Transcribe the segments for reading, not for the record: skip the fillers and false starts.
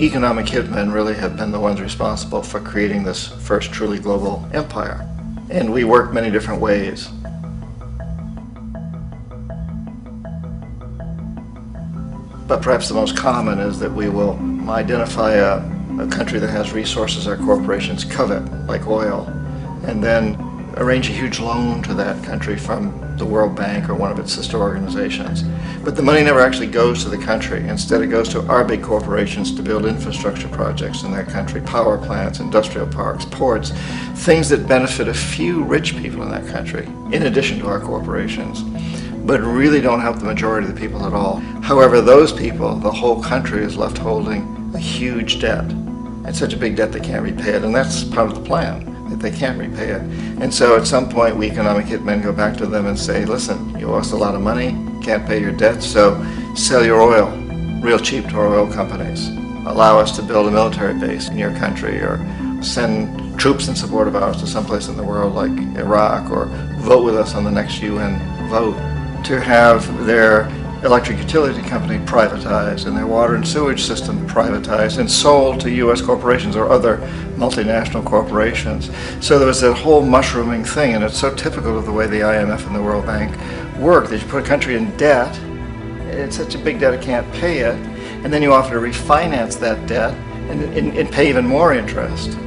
economic hitmen really have been the ones responsible for creating this first truly global empire. And we work many different ways. But perhaps the most common is that we will identify a country that has resources our corporations covet, like oil, and then arrange a huge loan to that country from the World Bank or one of its sister organizations. But the money never actually goes to the country. Instead, it goes to our big corporations to build infrastructure projects in that country, power plants, industrial parks, ports, things that benefit a few rich people in that country, in addition to our corporations, but really don't help the majority of the people at all. However, those people, the whole country is left holding a huge debt. It's such a big debt they can't repay it, and that's part of the plan, that they can't repay it. And so at some point, we economic hitmen go back to them and say, listen, you owe us a lot of money, can't pay your debt, so sell your oil real cheap to our oil companies. Allow us to build a military base in your country, or send troops in support of ours to someplace in the world like Iraq, or vote with us on the next UN vote. To have their electric utility company privatized and their water and sewage system privatized and sold to U.S. corporations or other multinational corporations. So there was that whole mushrooming thing, and it's so typical of the way the IMF and the World Bank work, that you put a country in debt, it's such a big debt it can't pay it, and then you offer to refinance that debt and pay even more interest.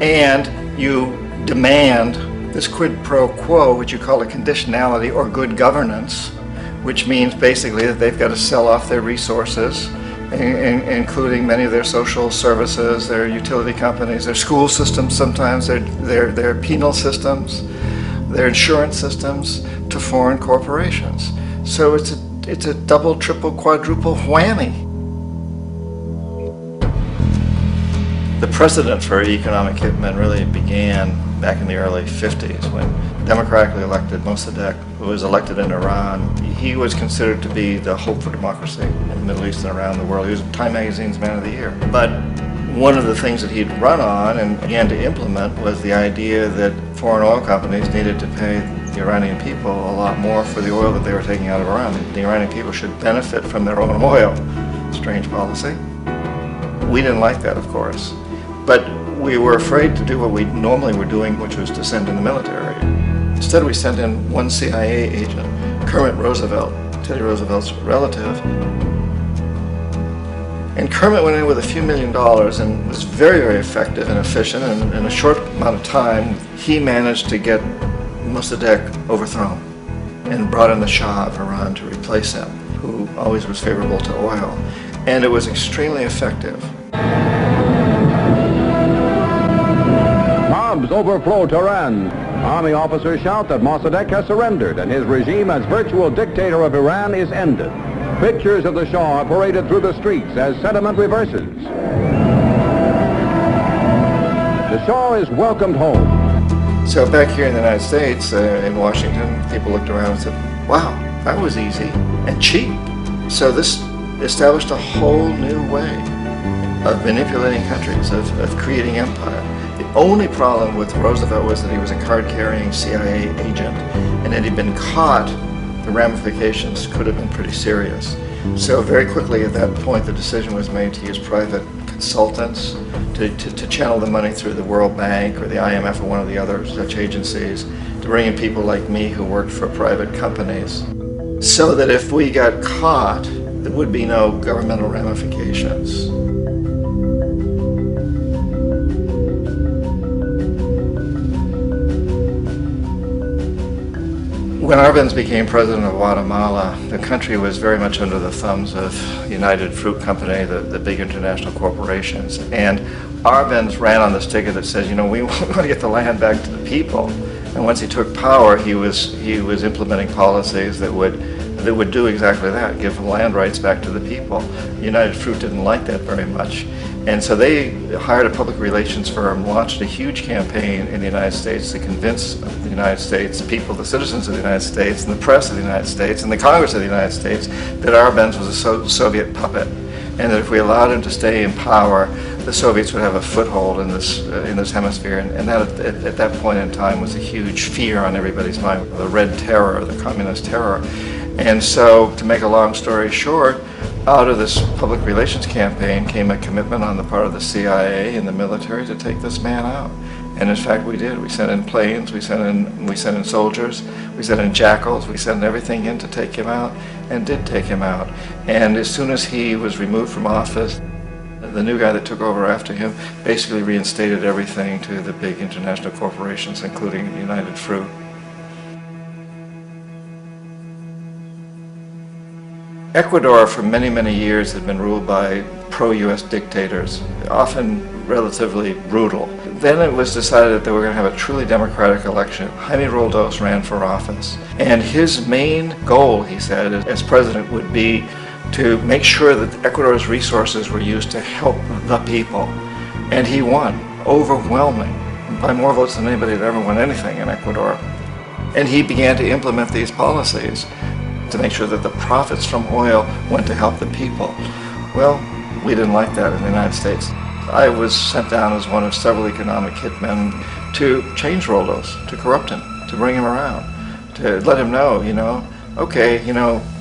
And you demand this quid pro quo, which you call a conditionality or good governance, which means basically that they've got to sell off their resources, including many of their social services, their utility companies, their school systems sometimes, their penal systems, their insurance systems, to foreign corporations. So it's a double, triple, quadruple whammy. The precedent for economic hitmen really began back in the early 50s when democratically elected Mossadegh, who was elected in Iran, he was considered to be the hope for democracy in the Middle East and around the world. He was Time Magazine's Man of the Year. But one of the things that he'd run on and began to implement was the idea that foreign oil companies needed to pay the Iranian people a lot more for the oil that they were taking out of Iran. The Iranian people should benefit from their own oil. Strange policy. We didn't like that, of course. But we were afraid to do what we normally were doing, which was to send in the military. Instead, we sent in one CIA agent, Kermit Roosevelt, Teddy Roosevelt's relative. And Kermit went in with a few $1 million and was very, very effective and efficient. And in a short amount of time, he managed to get Mossadegh overthrown and brought in the Shah of Iran to replace him, who always was favorable to oil. And it was extremely effective. Mobs overflow Tehran. Army officers shout that Mossadegh has surrendered and his regime as virtual dictator of Iran is ended. Pictures of the Shah are paraded through the streets as sentiment reverses. The Shah is welcomed home. So back here in the United States, in Washington, people looked around and said, wow, that was easy and cheap. So this established a whole new way of manipulating countries, of creating empire. The only problem with Roosevelt was that he was a card-carrying CIA agent, and had he been caught, the ramifications could have been pretty serious. So very quickly at that point, the decision was made to use private consultants to channel the money through the World Bank or the IMF or one of the other such agencies, to bring in people like me who worked for private companies, so that if we got caught, there would be no governmental ramifications. When Arbenz became president of Guatemala, the country was very much under the thumbs of United Fruit Company, the big international corporations. And Arbenz ran on this ticket that says, you know, we want to get the land back to the people. And once he took power, he was implementing policies that would do exactly that, give land rights back to the people. United Fruit didn't like that very much. And so they hired a public relations firm, launched a huge campaign in the United States to convince the United States people, the citizens of the United States, and the press of the United States, and the Congress of the United States, that Arbenz was a Soviet puppet, and that if we allowed him to stay in power, the Soviets would have a foothold in this hemisphere. And that at that point in time was a huge fear on everybody's mind, the Red Terror, the Communist Terror. And so, to make a long story short, Out of this public relations campaign came a commitment on the part of the CIA and the military to take this man out. And in fact, we did. We sent in planes, we sent in soldiers, we sent in jackals, we sent everything in to take him out, and did take him out. And as soon as he was removed from office, the new guy that took over after him basically reinstated everything to the big international corporations, including United Fruit. Ecuador for many, many years had been ruled by pro-US dictators, often relatively brutal. Then it was decided that they were going to have a truly democratic election. Jaime Roldos ran for office, and his main goal, he said, as president would be to make sure that Ecuador's resources were used to help the people. And he won, overwhelming, by more votes than anybody had ever won anything in Ecuador. And he began to implement these policies to make sure that the profits from oil went to help the people. Well, we didn't like that in the United States. I was sent down as one of several economic hitmen to change Roldos, to corrupt him, to bring him around, to let him know, okay,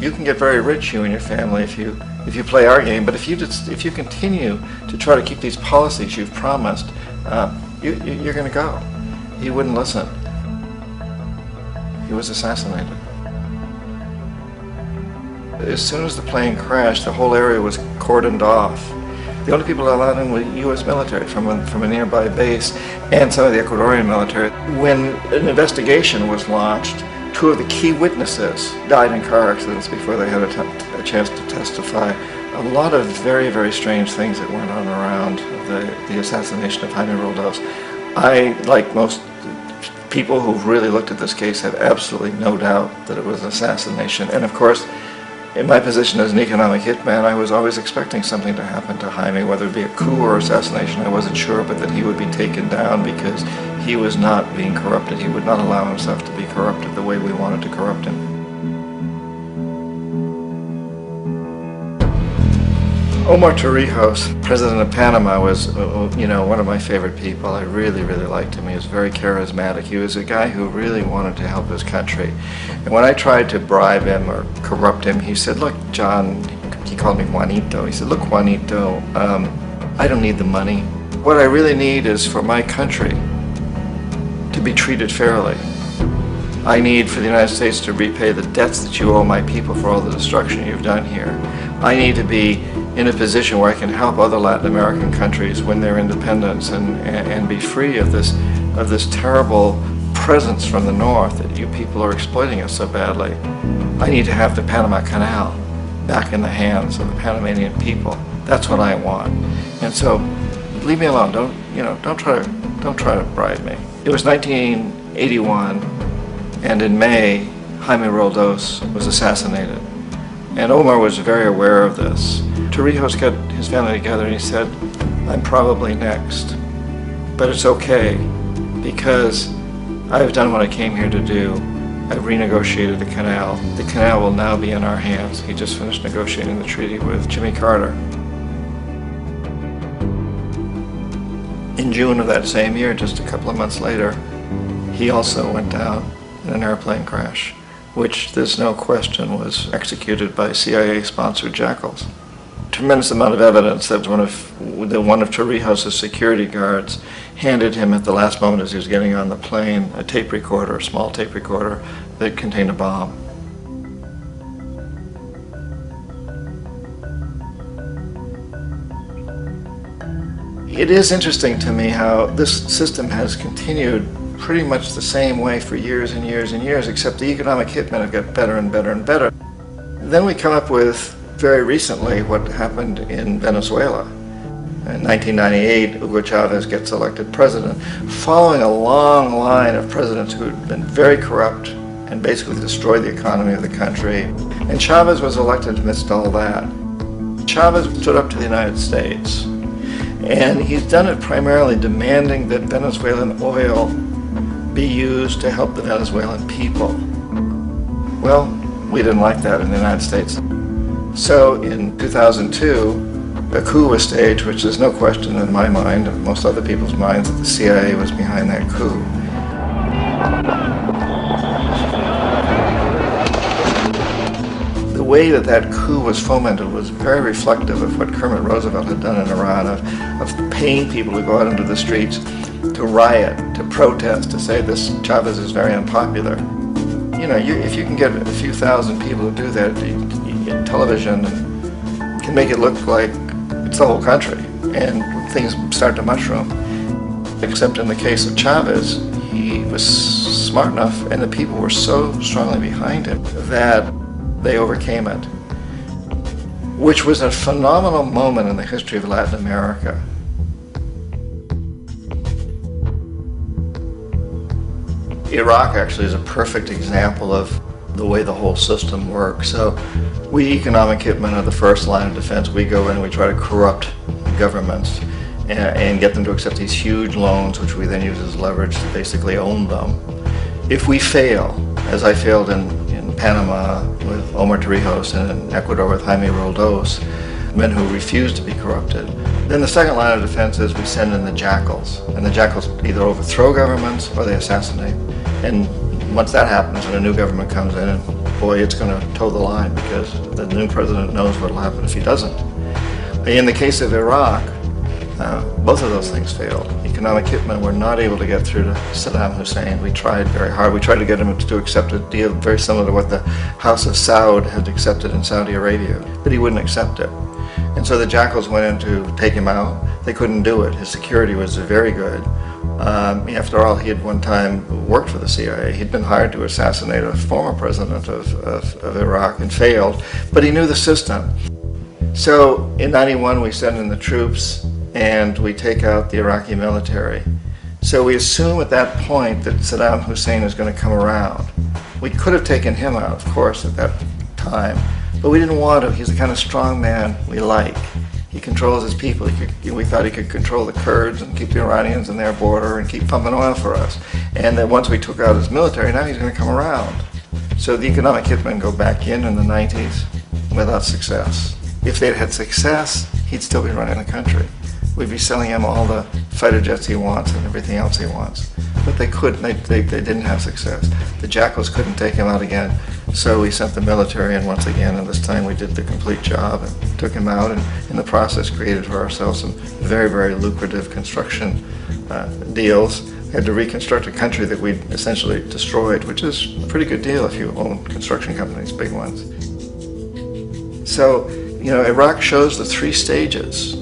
you can get very rich, you and your family, if you play our game, but if you continue to try to keep these policies you've promised, you're going to go. He wouldn't listen. He was assassinated. As soon as the plane crashed, the whole area was cordoned off. The only people allowed in were U.S. military from a nearby base and some of the Ecuadorian military. When an investigation was launched, two of the key witnesses died in car accidents before they had a chance to testify. A lot of very, very strange things that went on around the assassination of Jaime Roldos. I, like most people who've really looked at this case, have absolutely no doubt that it was an assassination. And of course, in my position as an economic hitman, I was always expecting something to happen to Jaime, whether it be a coup or assassination, I wasn't sure, but that he would be taken down because he was not being corrupted. He would not allow himself to be corrupted the way we wanted to corrupt him. Omar Torrijos, president of Panama, was one of my favorite people. I really, really liked him. He was very charismatic. He was a guy who really wanted to help his country. And when I tried to bribe him or corrupt him, he said, look, John, he called me Juanito. He said, look, Juanito, I don't need the money. What I really need is for my country to be treated fairly. I need for the United States to repay the debts that you owe my people for all the destruction you've done here. I need to be in a position where I can help other Latin American countries win their independence and be free of this terrible presence from the north that you people are exploiting us so badly. I need to have the Panama Canal back in the hands of the Panamanian people. That's what I want. And so, leave me alone. Don't try to bribe me. It was 1981, and in May, Jaime Roldos was assassinated. And Omar was very aware of this. Torrijos got his family together and he said, I'm probably next, but it's okay because I've done what I came here to do. I've renegotiated the canal. The canal will now be in our hands. He just finished negotiating the treaty with Jimmy Carter. In June of that same year, just a couple of months later, he also went down in an airplane crash, which there's no question was executed by CIA-sponsored jackals. Tremendous amount of evidence that one of Torrijos' security guards handed him at the last moment as he was getting on the plane a tape recorder, a small tape recorder that contained a bomb. It is interesting to me how this system has continued pretty much the same way for years and years and years, except the economic hitmen have got better and better and better. Then we come up with, very recently, what happened in Venezuela. In 1998, Hugo Chavez gets elected president, following a long line of presidents who had been very corrupt and basically destroyed the economy of the country. And Chavez was elected amidst all that. Chavez stood up to the United States, and he's done it primarily demanding that Venezuelan oil be used to help the Venezuelan people. Well, we didn't like that in the United States. So in 2002, a coup was staged, which there's no question in my mind, and most other people's minds, that the CIA was behind that coup. The way that that coup was fomented was very reflective of what Kermit Roosevelt had done in Iran, of paying people to go out into the streets, to riot, to protest, to say this Chavez is very unpopular. You know, if you can get a few thousand people to do that, television can make it look like it's the whole country, and things start to mushroom. Except in the case of Chavez, he was smart enough, and the people were so strongly behind him that they overcame it, which was a phenomenal moment in the history of Latin America. Iraq actually is a perfect example of the way the whole system works. So we economic hitmen are the first line of defense. We go in and we try to corrupt governments and get them to accept these huge loans, which we then use as leverage to basically own them. If we fail, as I failed in Panama with Omar Torrijos and in Ecuador with Jaime Roldos, men who refuse to be corrupted, then the second line of defense is we send in the jackals. And the jackals either overthrow governments or they assassinate. And once that happens and a new government comes in, and boy, it's going to toe the line, because the new president knows what will happen if he doesn't. In the case of Iraq, both of those things failed. Economic hitmen were not able to get through to Saddam Hussein. We tried very hard. We tried to get him to accept a deal very similar to what the House of Saud had accepted in Saudi Arabia, but he wouldn't accept it. And so the jackals went in to take him out. They couldn't do it. His security was very good. After all, he had one time worked for the CIA. He'd been hired to assassinate a former president of Iraq and failed, but he knew the system. So in '91 we send in the troops and we take out the Iraqi military. So we assume at that point that Saddam Hussein is going to come around. We could have taken him out, of course, at that time, but we didn't want to. He's the kind of strong man we like. He controls his people. We thought he could control the Kurds and keep the Iranians in their border and keep pumping oil for us. And then once we took out his military, now he's going to come around. So the economic hitmen go back in the 90s without success. If they'd had success, he'd still be running the country. We'd be selling him all the fighter jets he wants and everything else he wants. But they couldn't. They didn't have success. The jackals couldn't take him out again. So we sent the military in once again, and this time we did the complete job and took him out, and in the process created for ourselves some very, very lucrative construction deals. We had to reconstruct a country that we'd essentially destroyed, which is a pretty good deal if you own construction companies, big ones. So, you know, Iraq shows the three stages.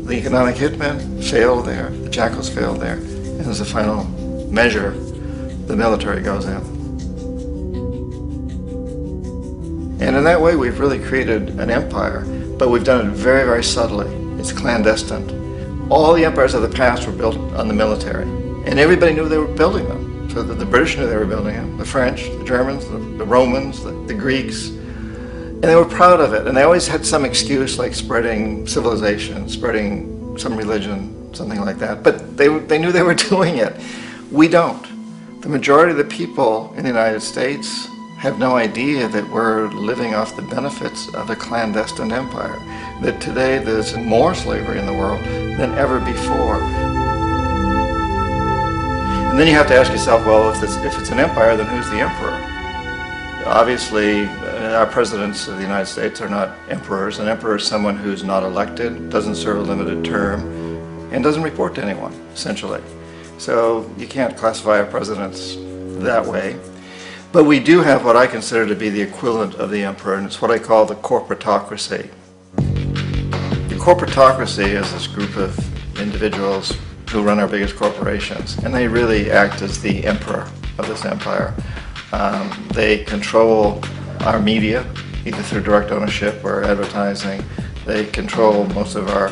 The economic hitmen failed there, the jackals failed there, and as a final measure, the military goes in. And in that way, we've really created an empire, but we've done it very, very subtly. It's clandestine. All the empires of the past were built on the military, and everybody knew they were building them. So the British knew they were building them, the French, the Germans, the Romans, the Greeks, and they were proud of it. And they always had some excuse, like spreading civilization, spreading some religion, something like that. But they knew they were doing it. We don't. The majority of the people in the United States have no idea that we're living off the benefits of a clandestine empire, that today there's more slavery in the world than ever before. And then you have to ask yourself, well, if it's an empire, then who's the emperor? Obviously, our presidents of the United States are not emperors. An emperor is someone who's not elected, doesn't serve a limited term, and doesn't report to anyone, essentially. So you can't classify our presidents that way. But we do have what I consider to be the equivalent of the emperor, and it's what I call the corporatocracy. The corporatocracy is this group of individuals who run our biggest corporations, and they really act as the emperor of this empire. They control our media, either through direct ownership or advertising. They control most of our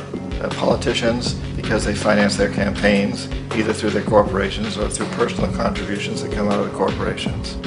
politicians because they finance their campaigns, either through their corporations or through personal contributions that come out of the corporations.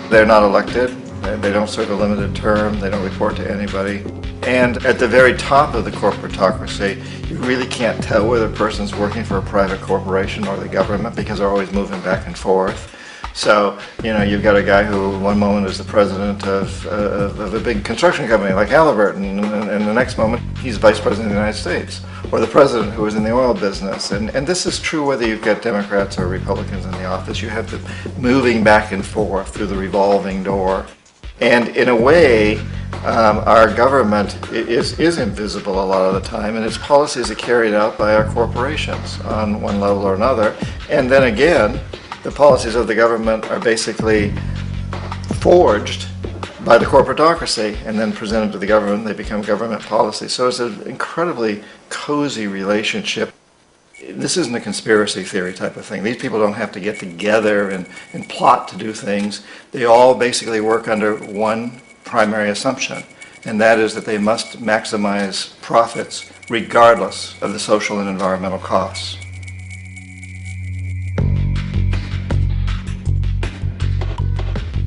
They're not elected, they don't serve a limited term, they don't report to anybody. And at the very top of the corporatocracy, you really can't tell whether a person's working for a private corporation or the government because they're always moving back and forth. So, you know, you've got a guy who one moment is the president of a big construction company like Halliburton, and the next moment he's vice president of the United States, or the president who is in the oil business. And this is true whether you've got Democrats or Republicans in the office. You have the moving back and forth through the revolving door. And in a way, Our government is invisible a lot of the time, and its policies are carried out by our corporations on one level or another. And then again, the policies of the government are basically forged by the corporatocracy and then presented to the government. They become government policy. So it's an incredibly cozy relationship. This isn't a conspiracy theory type of thing. These people don't have to get together and plot to do things. They all basically work under one primary assumption, and that is that they must maximize profits regardless of the social and environmental costs.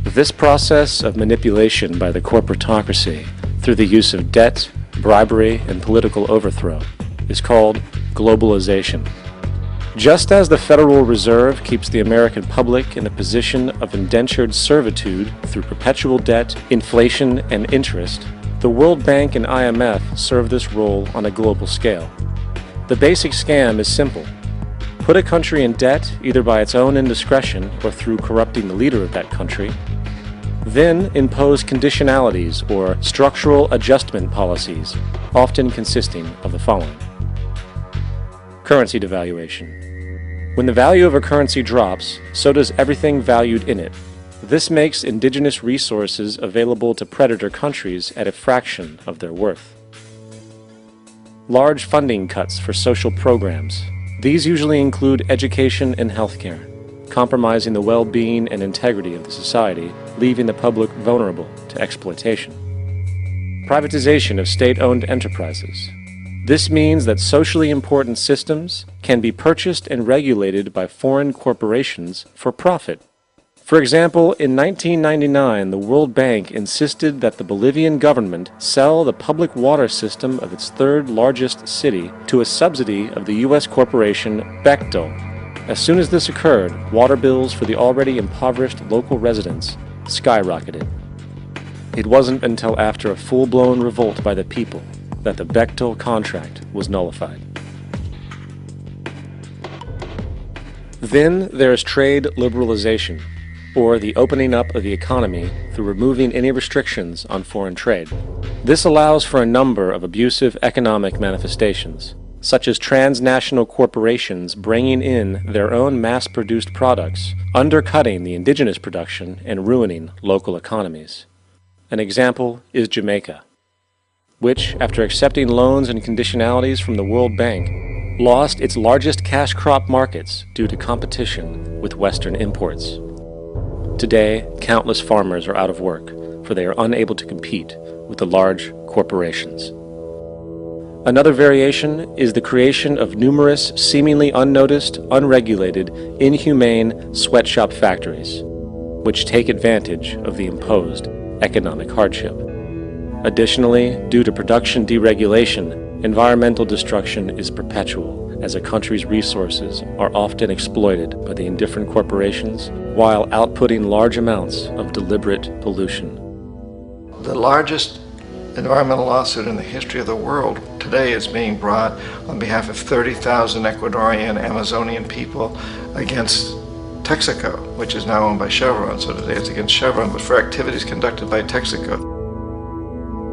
This process of manipulation by the corporatocracy through the use of debt, bribery, and political overthrow is called globalization. Just as the Federal Reserve keeps the American public in a position of indentured servitude through perpetual debt, inflation, and interest, the World Bank and IMF serve this role on a global scale. The basic scam is simple. Put a country in debt either by its own indiscretion or through corrupting the leader of that country, then impose conditionalities or structural adjustment policies, often consisting of the following. Currency devaluation. When the value of a currency drops, so does everything valued in it. This makes indigenous resources available to predator countries at a fraction of their worth. Large funding cuts for social programs. These usually include education and healthcare, compromising the well-being and integrity of the society, leaving the public vulnerable to exploitation. Privatization of state-owned enterprises. This means that socially important systems can be purchased and regulated by foreign corporations for profit. For example, in 1999, the World Bank insisted that the Bolivian government sell the public water system of its third largest city to a subsidy of the U.S. corporation Bechtel. As soon as this occurred, water bills for the already impoverished local residents skyrocketed. It wasn't until after a full-blown revolt by the people that the Bechtel contract was nullified. Then there is trade liberalization, or the opening up of the economy through removing any restrictions on foreign trade. This allows for a number of abusive economic manifestations, such as transnational corporations bringing in their own mass-produced products, undercutting the indigenous production and ruining local economies. An example is Jamaica, which, after accepting loans and conditionalities from the World Bank, lost its largest cash crop markets due to competition with Western imports. Today, countless farmers are out of work, for they are unable to compete with the large corporations. Another variation is the creation of numerous, seemingly unnoticed, unregulated, inhumane sweatshop factories, which take advantage of the imposed economic hardship. Additionally, due to production deregulation, environmental destruction is perpetual, as a country's resources are often exploited by the indifferent corporations while outputting large amounts of deliberate pollution. The largest environmental lawsuit in the history of the world today is being brought on behalf of 30,000 Ecuadorian Amazonian people against Texaco, which is now owned by Chevron. So today it's against Chevron, but for activities conducted by Texaco.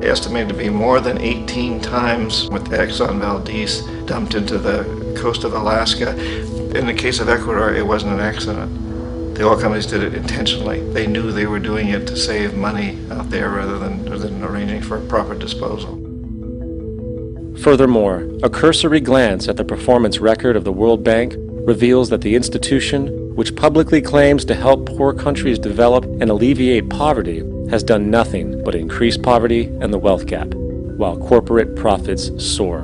Estimated to be more than 18 times what the Exxon Valdez dumped into the coast of Alaska. In the case of Ecuador, it wasn't an accident. The oil companies did it intentionally. They knew they were doing it to save money out there rather than arranging for proper disposal. Furthermore, a cursory glance at the performance record of the World Bank reveals that the institution, which publicly claims to help poor countries develop and alleviate poverty, has done nothing but increase poverty and the wealth gap, while corporate profits soar.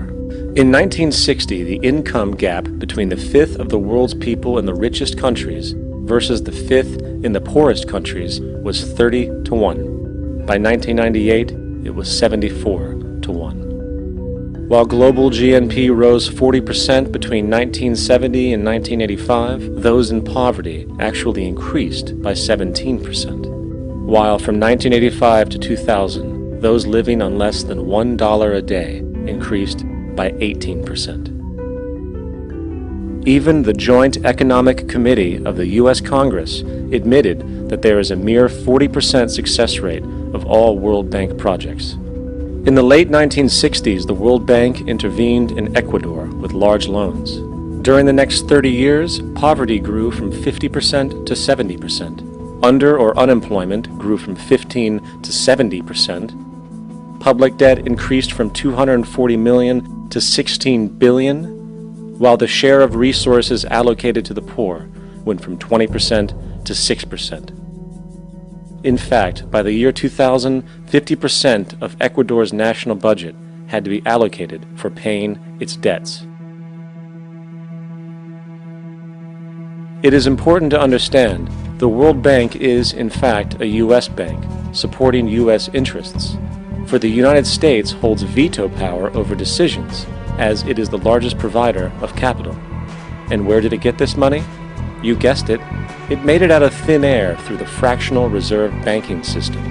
In 1960, the income gap between the fifth of the world's people in the richest countries versus the fifth in the poorest countries was 30 to 1. By 1998, it was 74 to 1. While global GNP rose 40% between 1970 and 1985, those in poverty actually increased by 17%. While from 1985 to 2000, those living on less than $1 a day increased by 18%. Even the Joint Economic Committee of the U.S. Congress admitted that there is a mere 40% success rate of all World Bank projects. In the late 1960s, the World Bank intervened in Ecuador with large loans. During the next 30 years, poverty grew from 50% to 70%. Under or unemployment grew from 15 to 70%. Public debt increased from 240 million to 16 billion, while the share of resources allocated to the poor went from 20% to 6%. In fact, by the year 2000, 50% of Ecuador's national budget had to be allocated for paying its debts. It is important to understand the World Bank is, in fact, a U.S. bank, supporting U.S. interests. For the United States holds veto power over decisions, as it is the largest provider of capital. And where did it get this money? You guessed it. It made it out of thin air through the fractional reserve banking system.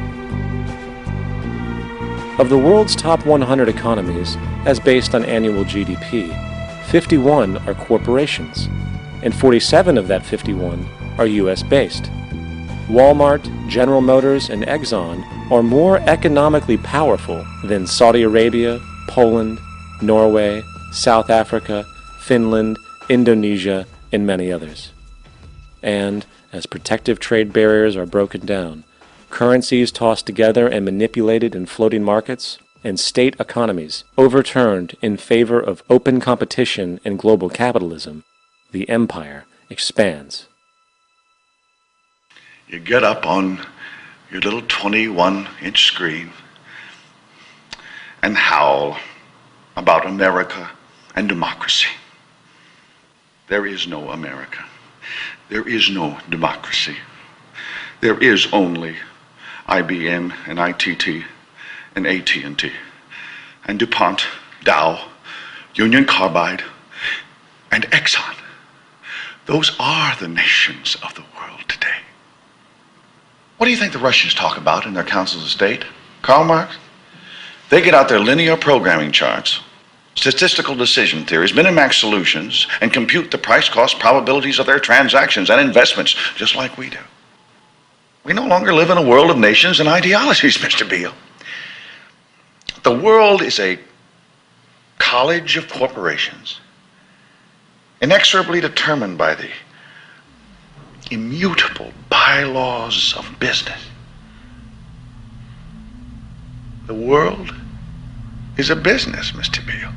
Of the world's top 100 economies, as based on annual GDP, 51 are corporations, and 47 of that 51 are U.S.-based. Walmart, General Motors, and Exxon are more economically powerful than Saudi Arabia, Poland, Norway, South Africa, Finland, Indonesia, and many others. And as protective trade barriers are broken down, currencies tossed together and manipulated in floating markets, and state economies overturned in favor of open competition and global capitalism, the empire expands. You get up on your little 21-inch screen and howl about America and democracy. There is no America. There is no democracy. There is only IBM and ITT and AT&T and DuPont, Dow, Union Carbide, and Exxon. Those are the nations of the world today. What do you think the Russians talk about in their councils of state? Karl Marx? They get out their linear programming charts, statistical decision theories, Minimax solutions, and compute the price-cost probabilities of their transactions and investments, just like we do. We no longer live in a world of nations and ideologies, Mr. Beale. The world is a college of corporations, inexorably determined by the immutable bylaws of business. The world is a business, Mr. Beale.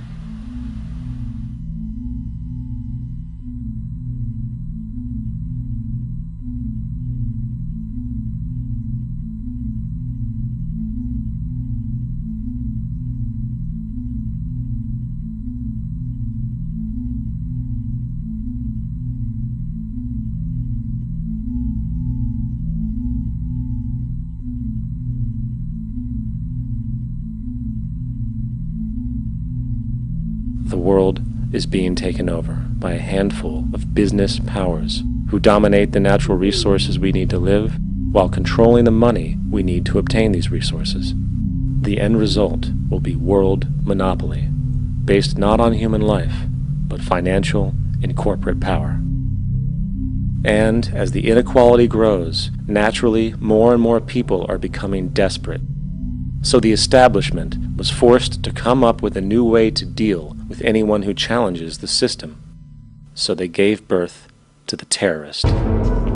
The world is being taken over by a handful of business powers who dominate the natural resources we need to live while controlling the money we need to obtain these resources. The end result will be world monopoly, based not on human life, but financial and corporate power. And as the inequality grows, naturally more and more people are becoming desperate. So the establishment was forced to come up with a new way to deal with anyone who challenges the system. So they gave birth to the terrorist.